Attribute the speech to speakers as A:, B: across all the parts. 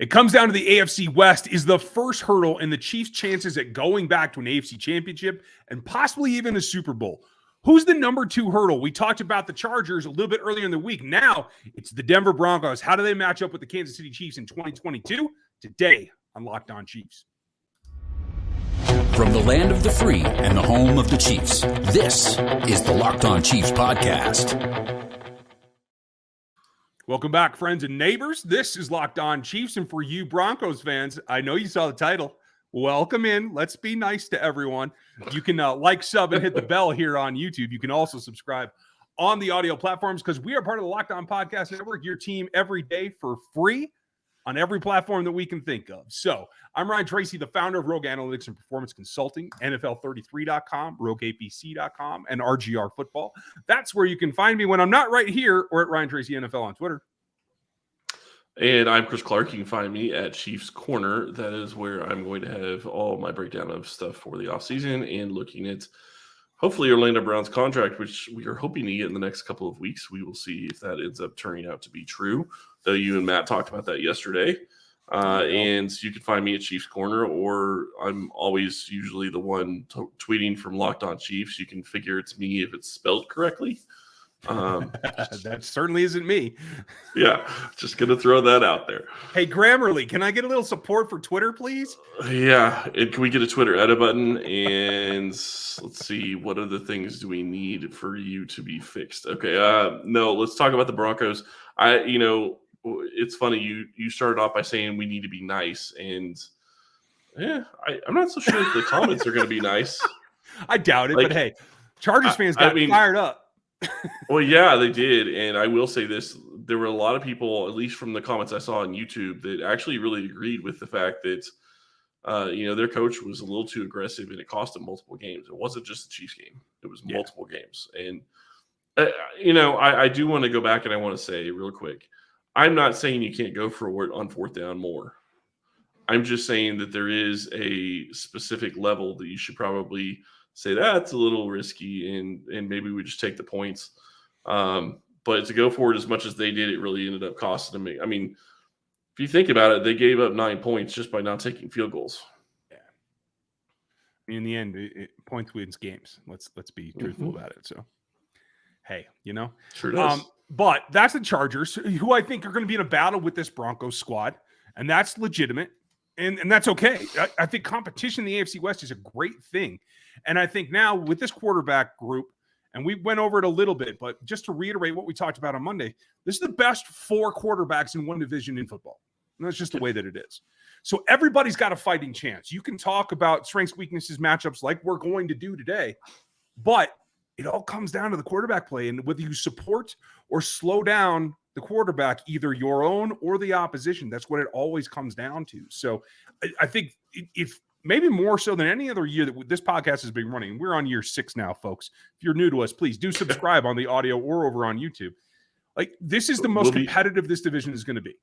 A: It comes down to the AFC West. Is the first hurdle in the Chiefs' chances at going back to an AFC championship and possibly even a Super Bowl. Who's the number 2 hurdle? We talked about the Chargers a little bit earlier in the week. Now it's the Denver Broncos. How do they match up with the Kansas City Chiefs in 2022? Today on Locked On Chiefs.
B: From the land of the free and the home of the Chiefs, this is the Locked On Chiefs podcast.
A: Welcome back, friends and neighbors. This is Locked On Chiefs, and for you Broncos fans, I know you saw the title. Welcome in. Let's be nice to everyone. You can like, sub, and hit the bell here on YouTube. You can also subscribe on the audio platforms because we are part of the Locked On Podcast Network, your team every day for free on every platform that we can think of. So I'm Ryan Tracy, the founder of Rogue Analytics and Performance Consulting, NFL33.com, RogueAPC.com, and RGR Football. That's where you can find me when I'm not right here or at Ryan Tracy NFL on Twitter.
C: And I'm Chris Clark. You can find me at Chiefs Corner. That is where I'm going to have all my breakdown of stuff for the offseason and looking at hopefully Orlando Brown's contract, which we are hoping to get in the next couple of weeks. We will see if that ends up turning out to be true. Though you and Matt talked about that yesterday. And you can find me at Chiefs Corner, or I'm always usually the one tweeting from Locked On Chiefs. You can figure it's me if it's spelled correctly.
A: That certainly isn't me.
C: Yeah, just going to throw that out there.
A: Hey, Grammarly, can I get a little support for Twitter, please?
C: Yeah, and can we get a Twitter edit button? And let's see, what other things do we need for you to be fixed? Okay, no, let's talk about the Broncos. It's funny, you started off by saying we need to be nice, and I'm not so sure if the comments are going to be nice.
A: I doubt it, but hey, Chargers fans got fired up.
C: Well, yeah, they did. And I will say this, there were a lot of people, at least from the comments I saw on YouTube, that actually really agreed with the fact that, their coach was a little too aggressive and it cost them multiple games. It wasn't just the Chiefs game. It was multiple games. And, I do want to go back and I want to say real quick, I'm not saying you can't go for it on 4th down more. I'm just saying that there is a specific level that you should probably say that's a little risky and maybe we just take the points. But to go for it as much as they did, it really ended up costing them. I mean, if you think about it, they gave up 9 points just by not taking field goals.
A: Yeah. In the end, points wins games. Let's be truthful about it. So, hey,
C: Sure does.
A: But that's the Chargers, who I think are going to be in a battle with this Broncos squad, and that's legitimate, and that's okay. I think competition in the AFC West is a great thing. And I think now with this quarterback group, and we went over it a little bit, but just to reiterate what we talked about on Monday, this is the best 4 quarterbacks in one division in football. And that's just the way that it is. So everybody's got a fighting chance. You can talk about strengths, weaknesses, matchups like we're going to do today, but it all comes down to the quarterback play and whether you support or slow down the quarterback, either your own or the opposition. That's what it always comes down to. So I think if maybe more so than any other year that this podcast has been running, we're on year 6 now, folks. If you're new to us, please do subscribe on the audio or over on YouTube. Like, this is the most competitive this division is going to be.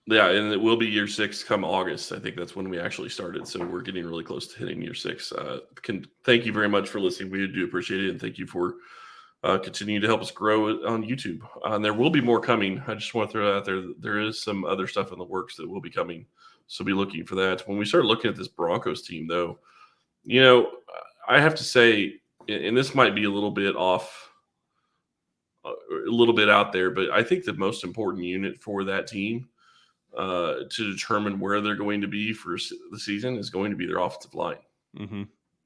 C: Yeah, and it will be year 6 come August. I think that's when we actually started. So we're getting really close to hitting year 6. Thank you very much for listening. We do appreciate it. And thank you for continuing to help us grow on YouTube. And there will be more coming. I just want to throw it out there. There is some other stuff in the works that will be coming. So be looking for that. When we start looking at this Broncos team, though, I have to say, and this might be a little bit off, a little bit out there, but I think the most important unit for that team to determine where they're going to be for the season is going to be their offensive line.
A: Mm-hmm.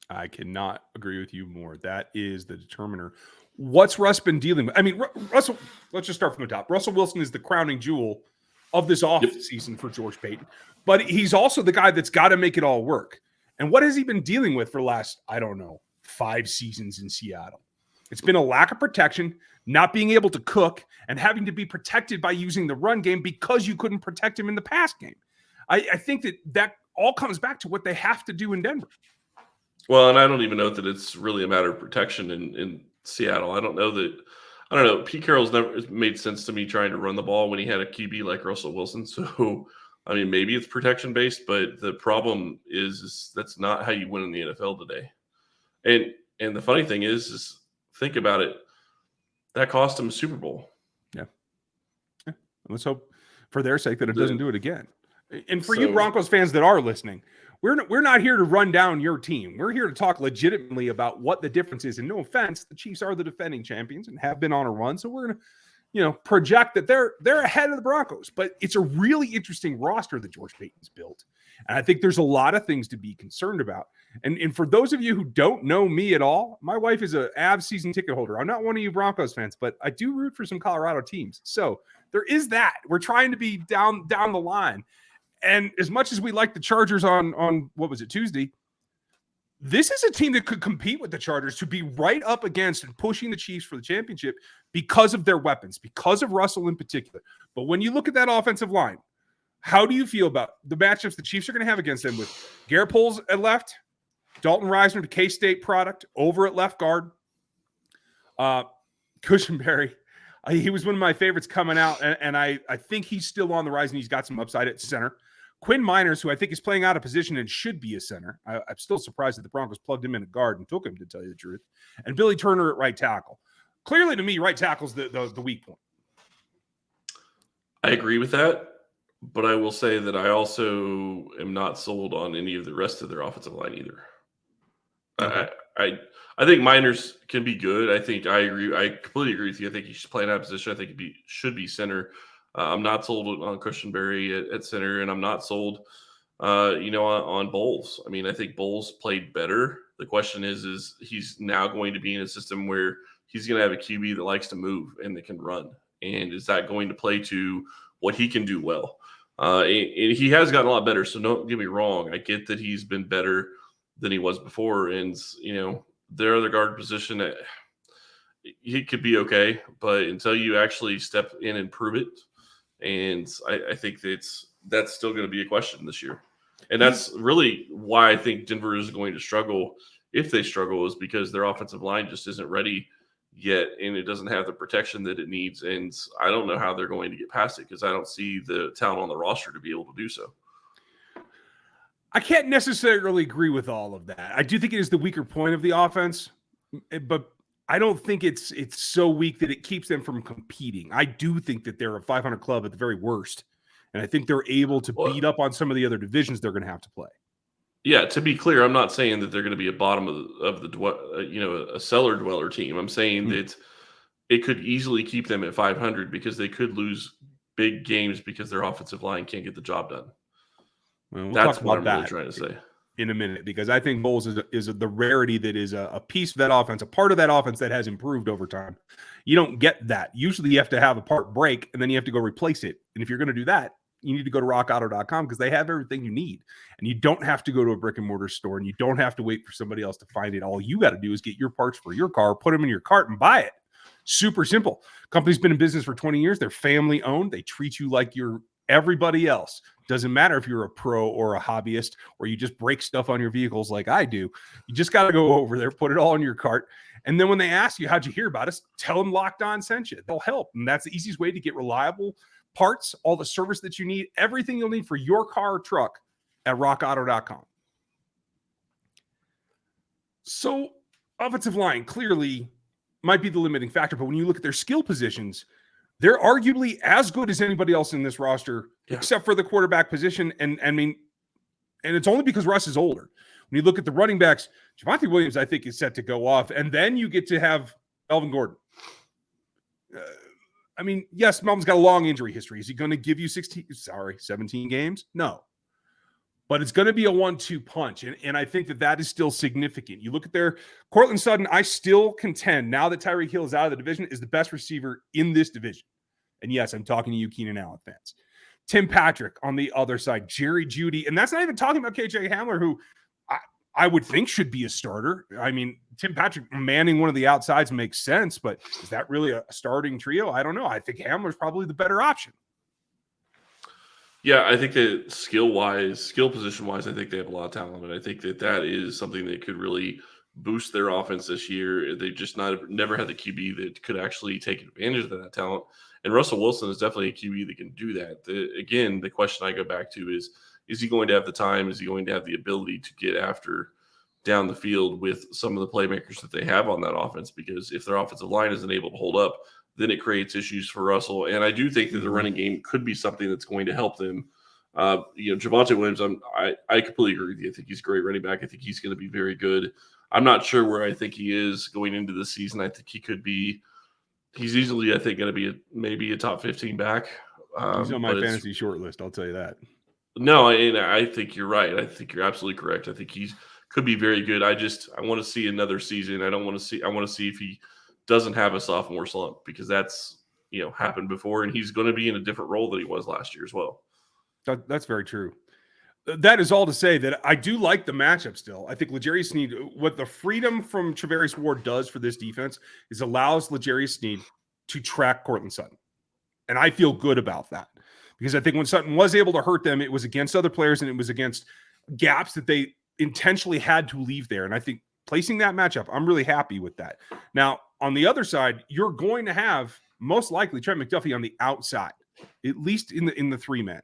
A: I cannot agree with you more. That is the determiner. What's Russ been dealing with? I mean, Russell, let's just start from the top. Russell Wilson is the crowning jewel of this off season for George Payton, but he's also the guy that's got to make it all work. And what has he been dealing with for the last, 5 seasons in Seattle? It's been a lack of protection, not being able to cook, and having to be protected by using the run game because you couldn't protect him in the pass game. I think that all comes back to what they have to do in Denver.
C: Well, and I don't even know that it's really a matter of protection in Seattle. I don't know. Pete Carroll's never made sense to me trying to run the ball when he had a QB like Russell Wilson. So, I mean, maybe it's protection based, but the problem is that's not how you win in the NFL today. And the funny thing is think about it. That cost him a Super Bowl.
A: Yeah. Let's hope for their sake that it doesn't do it again. And for you Broncos fans that are listening, we're not here to run down your team. We're here to talk legitimately about what the difference is. And no offense, the Chiefs are the defending champions and have been on a run. So we're going to, project that they're ahead of the Broncos. But it's a really interesting roster that George Paton's built. And I think there's a lot of things to be concerned about. And for those of you who don't know me at all, my wife is an Avs season ticket holder. I'm not one of you Broncos fans, but I do root for some Colorado teams. So there is that. We're trying to be down the line. And as much as we like the Chargers on what was it, Tuesday, this is a team that could compete with the Chargers to be right up against and pushing the Chiefs for the championship because of their weapons, because of Russell in particular. But when you look at that offensive line, how do you feel about the matchups the Chiefs are going to have against them with Garrett Poles at left, Dalton Reisner, the K-State product, over at left guard, Cushenberry. He was one of my favorites coming out, and I think he's still on the rise, and he's got some upside at center. Quinn Miners, who I think is playing out of position and should be a center. I'm still surprised that the Broncos plugged him in at guard and took him, to tell you the truth. And Billy Turner at right tackle. Clearly, to me, right tackle's the weak point.
C: I agree with that, but I will say that I also am not sold on any of the rest of their offensive line either. Okay. I think Miners can be good. I think I agree. I completely agree with you. I think he should play in that position. I think he should be center. I'm not sold on Cushenberry at center, and I'm not sold, on Bowles. I mean, I think Bowles played better. The question is he's now going to be in a system where he's going to have a QB that likes to move and that can run. And is that going to play to what he can do well? And he has gotten a lot better, so don't get me wrong. I get that he's been better than he was before. And, their other guard position, he could be okay. But until you actually step in and prove it, and I think that's still going to be a question this year. And that's really why I think Denver is going to struggle. If they struggle, is because their offensive line just isn't ready yet, and it doesn't have the protection that it needs. And I don't know how they're going to get past it because I don't see the talent on the roster to be able to do so.
A: I can't necessarily agree with all of that. I do think it is the weaker point of the offense, but I don't think it's so weak that it keeps them from competing. I do think that they're a 500 club at the very worst, and I think they're able to beat up on some of the other divisions they're going to have to play.
C: Yeah, to be clear, I'm not saying that they're going to be a bottom of the a cellar dweller team. I'm saying that it could easily keep them at 500 because they could lose big games because their offensive line can't get the job done.
A: Well,
C: that's what I'm really trying to say
A: in a minute, because I think Bowles is the rarity that is a piece of that offense, a part of that offense that has improved over time. You don't get that. Usually you have to have a part break and then you have to go replace it. And if you're going to do that, you need to go to rockauto.com because they have everything you need. And you don't have to go to a brick and mortar store, and you don't have to wait for somebody else to find it. All you got to do is get your parts for your car, put them in your cart, and buy it. Super simple. Company's been in business for 20 years. They're family owned. They treat you like you're everybody else. Doesn't matter if you're a pro or a hobbyist or you just break stuff on your vehicles like I do. You just got to go over there, put it all in your cart. And then when they ask you, how'd you hear about us? Tell them Locked On sent you. They'll help. And that's the easiest way to get reliable parts, all the service that you need, everything you'll need for your car or truck at rockauto.com. So offensive line clearly might be the limiting factor, but when you look at their skill positions, they're arguably as good as anybody else in this roster, except for the quarterback position. And it's only because Russ is older. When you look at the running backs, Javonte Williams, I think, is set to go off. And then you get to have Melvin Gordon. Yes, Melvin's got a long injury history. Is he going to give you 17 games? No. But it's going to be a 1-2 punch. And I think that is still significant. You look at their Cortland Sutton, I still contend, now that Tyreek Hill is out of the division, is the best receiver in this division. And yes, I'm talking to you Keenan Allen fans. Tim Patrick on the other side, Jerry Jeudy. And that's not even talking about KJ Hamler, who I would think should be a starter. I mean, Tim Patrick manning one of the outsides makes sense, but is that really a starting trio? I don't know. I think Hamler's probably the better option.
C: Yeah, I think that skill position-wise, I think they have a lot of talent. And I think that is something that could really boost their offense this year. They just never had the QB that could actually take advantage of that talent. And Russell Wilson is definitely a QB that can do that. The question I go back to is he going to have the time? Is he going to have the ability to get after down the field with some of the playmakers that they have on that offense? Because if their offensive line isn't able to hold up, then it creates issues for Russell. And I do think that the running game could be something that's going to help them Javonte Williams, I completely agree with you. I think he's a great running back. I think he's going to be very good. I'm not sure where I think he is going into the season. I think he could be. He's easily, I think, going to be maybe a top 15 back.
A: He's on my fantasy short list. I'll tell you that.
C: No, and I think you're right. I think you're absolutely correct. I think could be very good. I want to see another season. I want to see if he doesn't have a sophomore slump, because that's happened before, and he's going to be in a different role than he was last year as well.
A: That's very true. That is all to say that I do like the matchup still. I think L'Jarius Sneed, what the freedom from Travarius Ward does for this defense is allows L'Jarius Sneed to track Cortland Sutton. And I feel good about that, because I think when Sutton was able to hurt them, it was against other players and it was against gaps that they intentionally had to leave there. And I think placing that matchup, I'm really happy with that. Now, on the other side, you're going to have most likely Trent McDuffie on the outside, at least in the three man.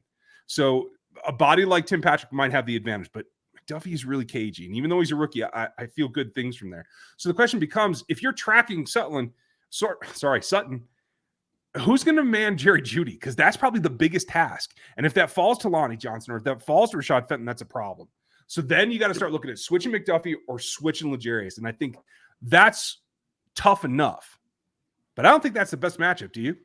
A: So a body like Tim Patrick might have the advantage, but McDuffie is really cagey. And even though he's a rookie, I feel good things from there. So the question becomes, if you're tracking Sutton, who's going to man Jerry Jeudy? Because that's probably the biggest task. And if that falls to Lonnie Johnson or if that falls to Rashad Fenton, that's a problem. So then you got to start looking at switching McDuffie or switching L'Jarius. And I think that's tough enough. But I don't think that's the best matchup. Do you?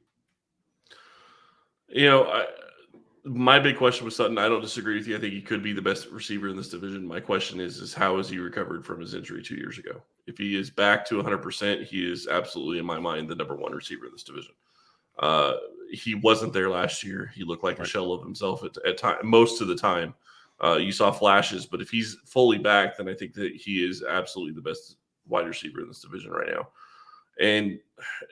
C: My big question with Sutton, I don't disagree with you. I think he could be the best receiver in this division. My question is how has he recovered from his injury 2 years ago? If he is back to 100%, he is absolutely, in my mind, the number one receiver in this division. He wasn't there last year. He looked like a shell of himself at time, most of the time. You saw flashes, but if he's fully back, then I think that he is absolutely the best wide receiver in this division right now. And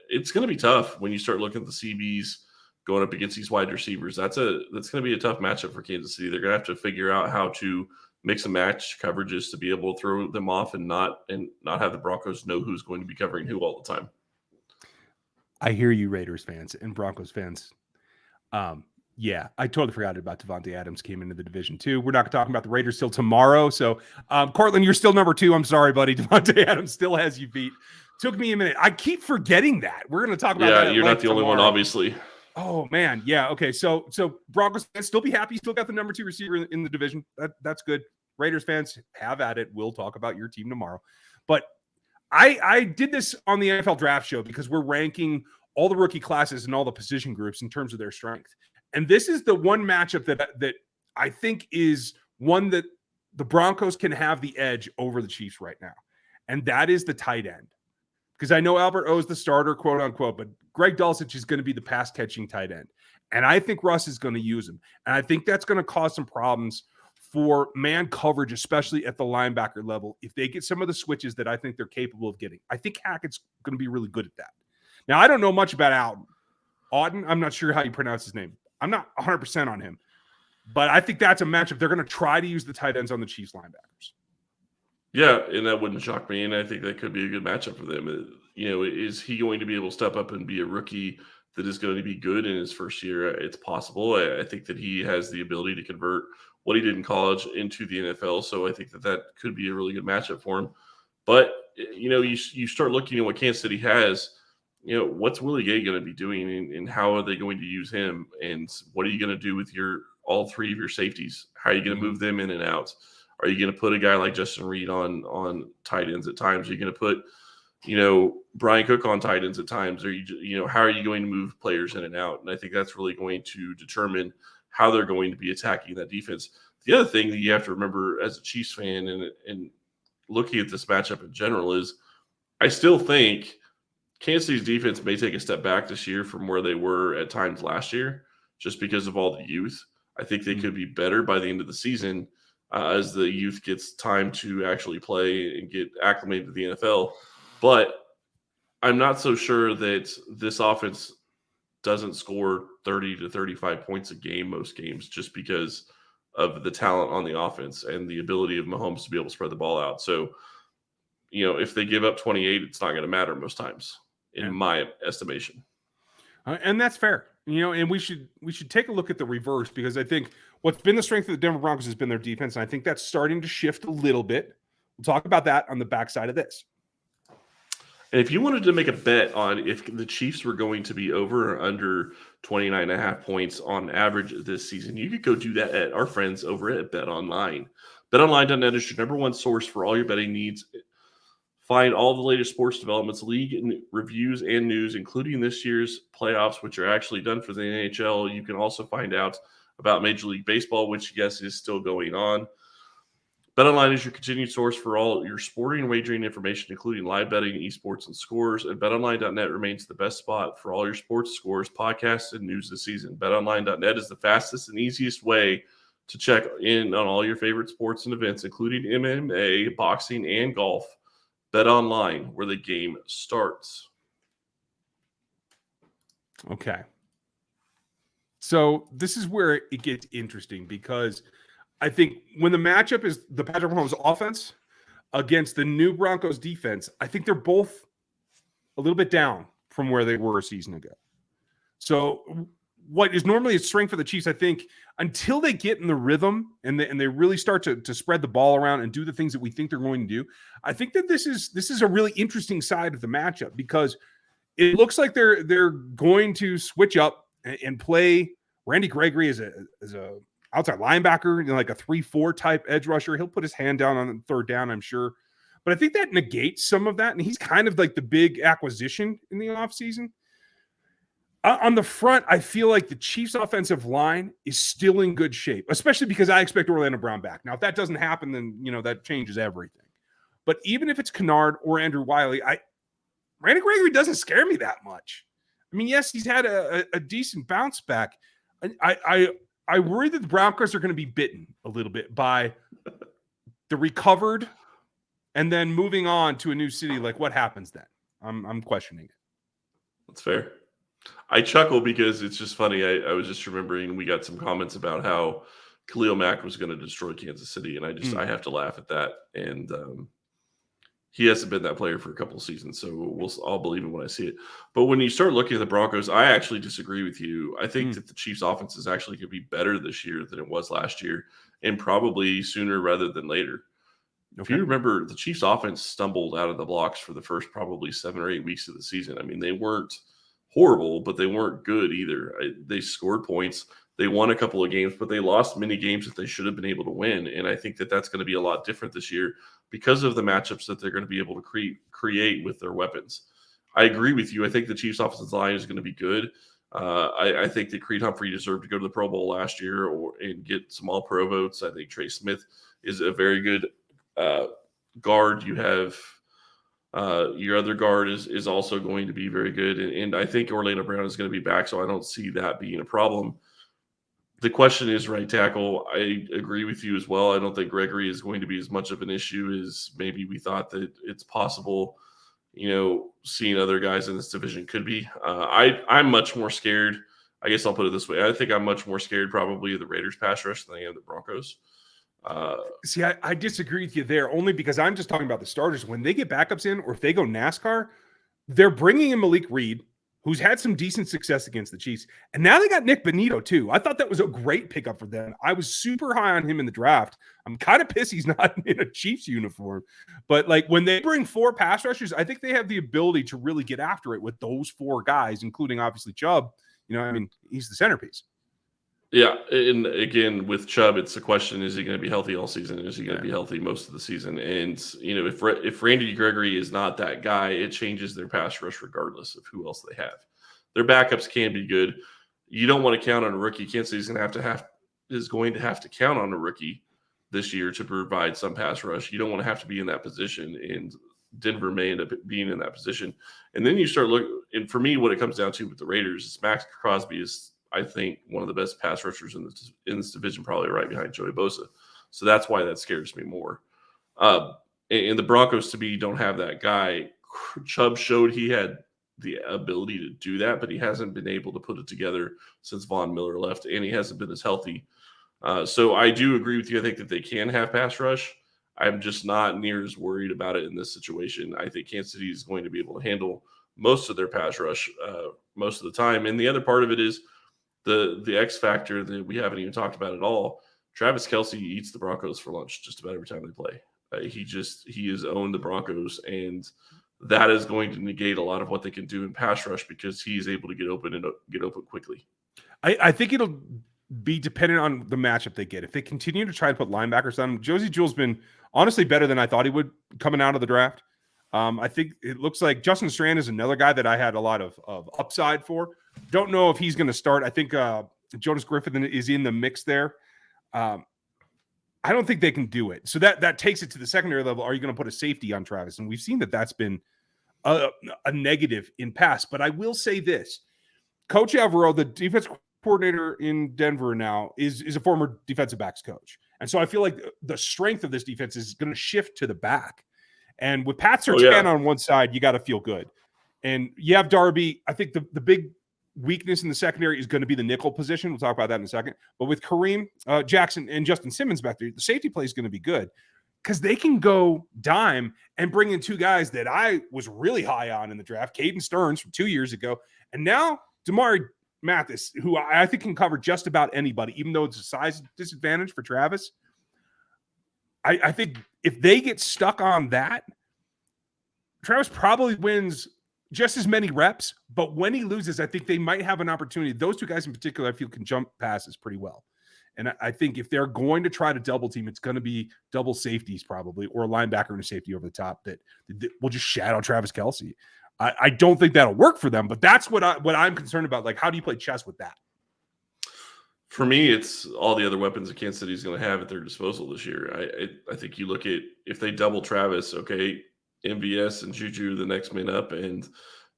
C: it's going to be tough when you start looking at the CBs going up against these wide receivers. That's going to be a tough matchup for Kansas City. They're going to have to figure out how to mix and match coverages to be able to throw them off and not have the Broncos know who's going to be covering who all the time.
A: I hear you, Raiders fans and Broncos fans. Yeah, I totally forgot about Devontae Adams came into the division too. We're not talking about the Raiders till tomorrow. So, Cortland, you're still number 2. I'm sorry, buddy. Devontae Adams still has you beat. Took me a minute. I keep forgetting that. We're going to talk about that.
C: Yeah, you're not the only one, obviously.
A: Oh, man. Yeah, okay. So Broncos fans, still be happy. Still got the number 2 receiver in the division. That's good. Raiders fans, have at it. We'll talk about your team tomorrow. But I did this on the NFL draft show because we're ranking all the rookie classes and all the position groups in terms of their strength. And this is the one matchup that I think is one that the Broncos can have the edge over the Chiefs right now. And that is the tight end. Because I know Albert O is the starter, quote unquote, but Greg Dulcich is going to be the pass catching tight end. And I think Russ is going to use him. And I think that's going to cause some problems for man coverage, especially at the linebacker level, if they get some of the switches that I think they're capable of getting. I think Hackett's going to be really good at that. Now, I don't know much about Auden. I'm not sure how you pronounce his name. I'm not 100% on him. But I think that's a matchup. They're going to try to use the tight ends on the Chiefs linebackers.
C: Yeah, and that wouldn't shock me, and I think that could be a good matchup for them. Is he going to be able to step up and be a rookie that is going to be good in his first year? It's possible. I think that he has the ability to convert what he did in college into the NFL, so I think that could be a really good matchup for him. But, you start looking at what Kansas City has, what's Willie Gay going to be doing, and how are they going to use him, and what are you going to do with all 3 of your safeties? How are you going to move them in and out? Are you going to put a guy like Justin Reed on tight ends at times? Are you going to put, Brian Cook on tight ends at times? Or how are you going to move players in and out? And I think that's really going to determine how they're going to be attacking that defense. The other thing that you have to remember as a Chiefs fan and looking at this matchup in general is I still think Kansas City's defense may take a step back this year from where they were at times last year, just because of all the youth. I think they could be better by the end of the season. As the youth gets time to actually play and get acclimated to the NFL. But I'm not so sure that this offense doesn't score 30 to 35 points a game most games just because of the talent on the offense and the ability of Mahomes to be able to spread the ball out. So, if they give up 28, it's not going to matter most times, in my estimation.
A: And that's fair. And we should take a look at the reverse, because I think what's been the strength of the Denver Broncos has been their defense, and I think that's starting to shift a little bit. We'll talk about that on the backside of this.
C: And if you wanted to make a bet on if the Chiefs were going to be over or under 29.5 points on average this season, you could go do that at our friends over at BetOnline. BetOnline.net is your number one source for all your betting needs. Find all the latest sports developments, league and reviews, and news, including this year's playoffs, which are actually done for the NHL. You can also find out about Major League Baseball, which, yes, is still going on. BetOnline is your continued source for all your sporting wagering information, including live betting, esports, and scores. And BetOnline.net remains the best spot for all your sports scores, podcasts, and news this season. BetOnline.net is the fastest and easiest way to check in on all your favorite sports and events, including MMA, boxing, and golf. BetOnline, where the game starts.
A: Okay. So this is where it gets interesting, because I think when the matchup is the Patrick Mahomes offense against the new Broncos defense, I think they're both a little bit down from where they were a season ago. So what is normally a strength for the Chiefs, I think, until they get in the rhythm and they really start to spread the ball around and do the things that we think they're going to do, I think that this is a really interesting side of the matchup, because it looks like they're going to switch up and play Randy Gregory as a outside linebacker, like a 3-4 type edge rusher. He'll put his hand down on third down, I'm sure. But I think that negates some of that, and he's kind of like the big acquisition in the offseason. On the front, I feel like the Chiefs' offensive line is still in good shape, especially because I expect Orlando Brown back. Now, if that doesn't happen, then that changes everything. But even if it's Kennard or Andrew Wiley, Randy Gregory doesn't scare me that much. I mean, yes, he's had a decent bounce back. I worry that the Broncos are going to be bitten a little bit by the recovered and then moving on to a new city. Like, what happens then? I'm questioning it.
C: That's fair. I chuckle because it's just funny. I was just remembering we got some comments about how Khalil Mack was going to destroy Kansas City, and I have to laugh at that. And he hasn't been that player for a couple of seasons, so I'll believe it when I see it. But when you start looking at the Broncos, I actually disagree with you. I think that the Chiefs' offense is actually going to be better this year than it was last year, and probably sooner rather than later. Okay. If you remember, the Chiefs' offense stumbled out of the blocks for the first probably 7 or 8 weeks of the season. I mean, they weren't horrible, but they weren't good either. They scored points. They won a couple of games, but they lost many games that they should have been able to win. And I think that that's going to be a lot different this year because of the matchups that they're going to be able to create with their weapons. I agree with you. I think the Chiefs' offensive line is going to be good. I think that Creed Humphrey deserved to go to the Pro Bowl last year and get some All-Pro votes. I think Trey Smith is a very good guard. You have your other guard is also going to be very good. And I think Orlando Brown is going to be back, so I don't see that being a problem. The question is right tackle. I agree with you as well. I don't think Gregory is going to be as much of an issue as maybe we thought that it's possible, seeing other guys in this division could be. I'm much more scared. I guess I'll put it this way. I think I'm much more scared probably of the Raiders pass rush than I am the Broncos.
A: See, I disagree with you there, only because I'm just talking about the starters. When they get backups in, or if they go NASCAR, they're bringing in Malik Reed, who's had some decent success against the Chiefs. And now they got Nick Bonito, too. I thought that was a great pickup for them. I was super high on him in the draft. I'm kind of pissed he's not in a Chiefs uniform. But, when they bring 4 pass rushers, I think they have the ability to really get after it with those 4 guys, including, obviously, Chubb. He's the centerpiece.
C: Yeah, and again, with Chubb, it's the question, is he going to be healthy all season? Is he going to be healthy most of the season? And, if Randy Gregory is not that guy, it changes their pass rush regardless of who else they have. Their backups can be good. You don't want to count on a rookie. Kansas City is going to have to count on a rookie this year to provide some pass rush. You don't want to have to be in that position, and Denver may end up being in that position. And then you start looking, and for me, what it comes down to with the Raiders is Max Crosby is, I think, one of the best pass rushers in this division, probably right behind Joey Bosa. So that's why that scares me more. And the Broncos, to me, don't have that guy. Chubb showed he had the ability to do that, but he hasn't been able to put it together since Von Miller left, and he hasn't been as healthy. So I do agree with you. I think that they can have pass rush. I'm just not near as worried about it in this situation. I think Kansas City is going to be able to handle most of their pass rush most of the time. And the other part of it is the X factor that we haven't even talked about at all. Travis Kelce eats the Broncos for lunch just about every time they play. He has owned the Broncos, and that is going to negate a lot of what they can do in pass rush because he's able to get open and get open quickly.
A: I think it'll be dependent on the matchup they get. If they continue to try to put linebackers on him, Josie Jewell's been honestly better than I thought he would coming out of the draft. I think it looks like Justin Strand is another guy that I had a lot of upside for. Don't know if he's going to start. I think Jonas Griffin is in the mix there. I don't think they can do it. So that takes it to the secondary level. Are you going to put a safety on Travis? And we've seen that that's been a negative in past. But I will say this. Coach Alvaro, the defense coordinator in Denver now, is a former defensive backs coach. And so I feel like the strength of this defense is going to shift to the back. And with Pat Surtain on one side, you got to feel good. And you have Darby. I think the big weakness in the secondary is going to be the nickel position. We'll talk about that in a second. But with Kareem Jackson and Justin Simmons back there, the safety play is going to be good because they can go dime and bring in two guys that I was really high on in the draft, Caden Stearns from 2 years ago, and now Damari Mathis, who I think can cover just about anybody, even though it's a size disadvantage for Travis. I think if they get stuck on that, Travis probably wins just as many reps, but when he loses, I think they might have an opportunity. Those two guys in particular, I feel, can jump passes pretty well. And I think if they're going to try to double team, it's going to be double safeties probably, or a linebacker and a safety over the top that will just shadow Travis Kelce. I don't think that'll work for them, but that's what I'm concerned about. Like, how do you play chess with that?
C: For me, it's all the other weapons that Kansas City is going to have at their disposal this year. I think you look at if they double Travis, okay, MVS and Juju the next man up, and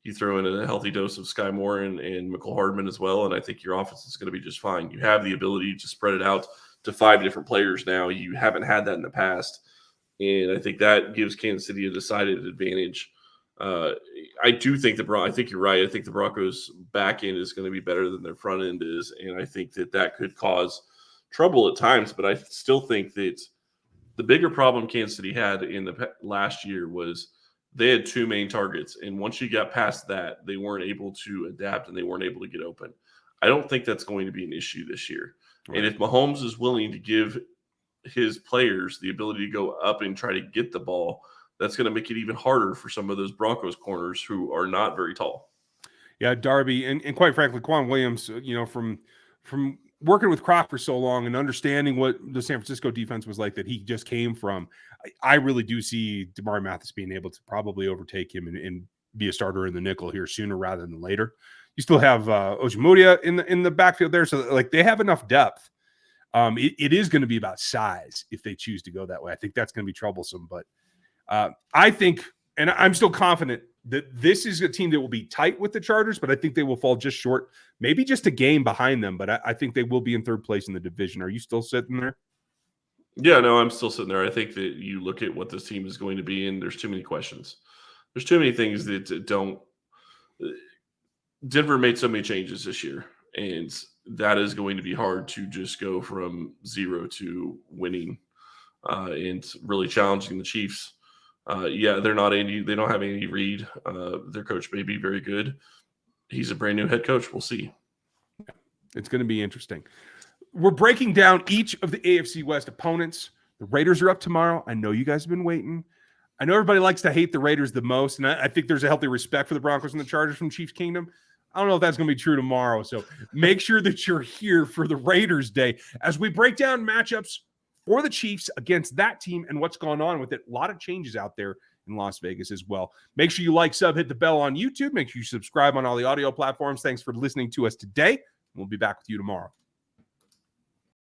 C: you throw in a healthy dose of Sky Moore and Mecole Hardman as well, and I think your offense is going to be just fine. You have the ability to spread it out to 5 different players now. You haven't had that in the past, and I think that gives Kansas City a decided advantage. I do think I think you're right. I think the Broncos' back end is going to be better than their front end is, and I think that could cause trouble at times. But I still think that the bigger problem Kansas City had in the last year was they had 2 main targets, and once you got past that, they weren't able to adapt and they weren't able to get open. I don't think that's going to be an issue this year. Right. And if Mahomes is willing to give his players the ability to go up and try to get the ball, that's going to make it even harder for some of those Broncos corners who are not very tall.
A: Yeah, Darby, and quite frankly, Quan Williams, from working with Croc for so long and understanding what the San Francisco defense was like that he just came from, I really do see Damari Mathis being able to probably overtake him and be a starter in the nickel here sooner rather than later. You still have Ojemudia in the backfield there, so like they have enough depth. It is going to be about size if they choose to go that way. I think that's going to be troublesome, but I think, and I'm still confident that this is a team that will be tight with the Chargers, but I think they will fall just short, maybe just a game behind them, but I think they will be in 3rd place in the division. Are you still sitting there?
C: Yeah, no, I'm still sitting there. I think that you look at what this team is going to be, and there's too many questions. There's too many things that don't – Denver made so many changes this year, and that is going to be hard to just go from 0 to winning and really challenging the Chiefs. They're not Andy. They don't have Andy Reid. Their coach may be very good. He's a brand new head coach. We'll see.
A: It's going to be interesting. We're breaking down each of the AFC West opponents. The Raiders are up tomorrow. I know you guys have been waiting. I know everybody likes to hate the Raiders the most, and I think there's a healthy respect for the Broncos and the Chargers from Chiefs Kingdom. I don't know if that's going to be true tomorrow, so make sure that you're here for the Raiders Day as we break down matchups for the Chiefs against that team and what's going on with it. A lot of changes out there in Las Vegas as well. Make sure you like, sub, hit the bell on YouTube. Make sure you subscribe on all the audio platforms. Thanks for listening to us today. We'll be back with you tomorrow.